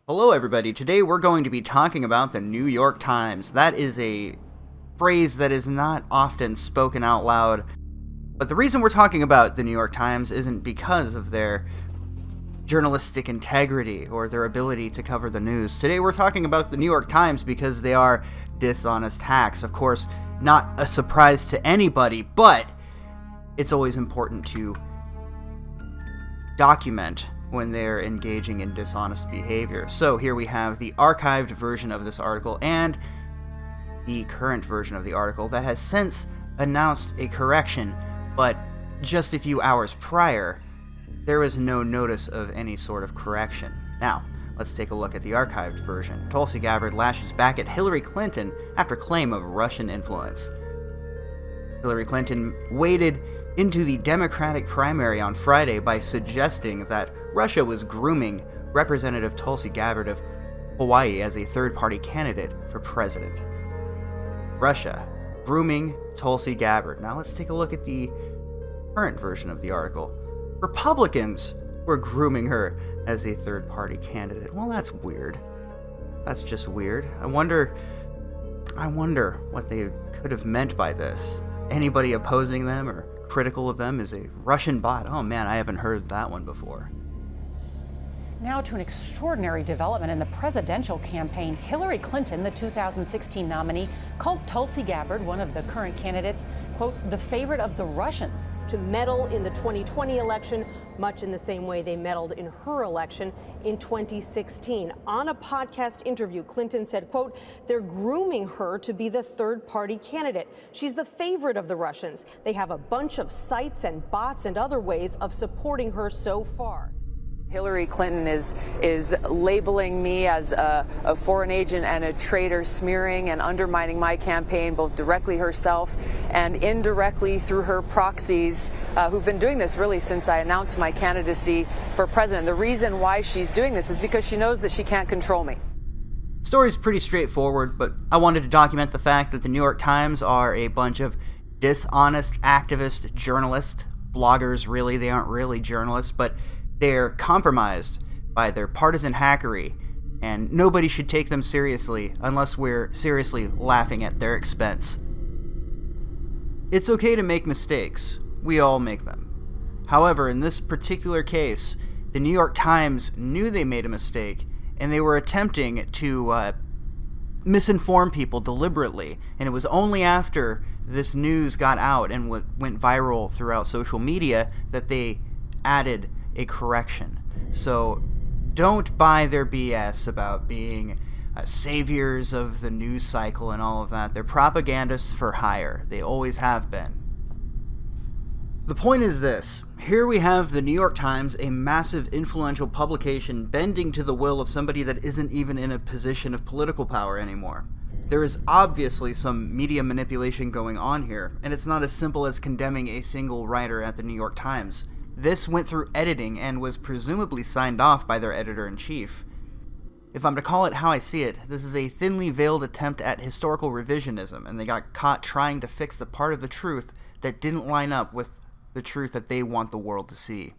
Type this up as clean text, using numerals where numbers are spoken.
Hello everybody, today we're going to be talking about the New York Times. That is a phrase that is not often spoken out loud, but the reason we're talking about the New York Times isn't because of their journalistic integrity or their ability to cover the news. Today we're talking about the New York Times because they are dishonest hacks. Of course, not a surprise to anybody, but it's always important to document when they're engaging in dishonest behavior. So here we have the archived version of this article and the current version of the article that has since announced a correction, but just a few hours prior, there was no notice of any sort of correction. Now, let's take a look at the archived version. Tulsi Gabbard lashes back at Hillary Clinton after claim of Russian influence. Hillary Clinton waded into the Democratic primary on Friday by suggesting that Russia was grooming Representative Tulsi Gabbard of Hawaii as a third-party candidate for president. Russia grooming Tulsi Gabbard. Now let's take a look at the current version of the article. Republicans were grooming her as a third-party candidate. Well, that's weird. That's just weird. I wonder what they could have meant by this. Anybody opposing them or critical of them is a Russian bot. Oh man, I haven't heard that one before. Now to an extraordinary development in the presidential campaign. Hillary Clinton, the 2016 nominee, called Tulsi Gabbard, one of the current candidates, quote, the favorite of the Russians. To meddle in the 2020 election, much in the same way they meddled in her election in 2016. On a podcast interview, Clinton said, quote, they're grooming her to be the third-party candidate. She's the favorite of the Russians. They have a bunch of sites and bots and other ways of supporting her so far. Hillary Clinton is labeling me as a foreign agent and a traitor, smearing and undermining my campaign, both directly herself and indirectly through her proxies, who've been doing this really since I announced my candidacy for president. The reason why she's doing this is because she knows that she can't control me. Story's pretty straightforward, but I wanted to document the fact that the New York Times are a bunch of dishonest activist journalists, bloggers really. They aren't really journalists, but they're compromised by their partisan hackery, and nobody should take them seriously unless we're seriously laughing at their expense. It's okay to make mistakes. We all make them. However, in this particular case, the New York Times knew they made a mistake, and they were attempting to misinform people deliberately, and it was only after this news got out and went viral throughout social media that they added a correction. So don't buy their BS about being saviors of the news cycle and all of that. They're propagandists for hire. They always have been. The point is this. Here we have the New York Times, a massive influential publication, bending to the will of somebody that isn't even in a position of political power anymore. There is obviously some media manipulation going on here, and it's not as simple as condemning a single writer at the New York Times. This went through editing and was presumably signed off by their editor-in-chief. If I'm to call it how I see it, this is a thinly veiled attempt at historical revisionism, and they got caught trying to fix the part of the truth that didn't line up with the truth that they want the world to see.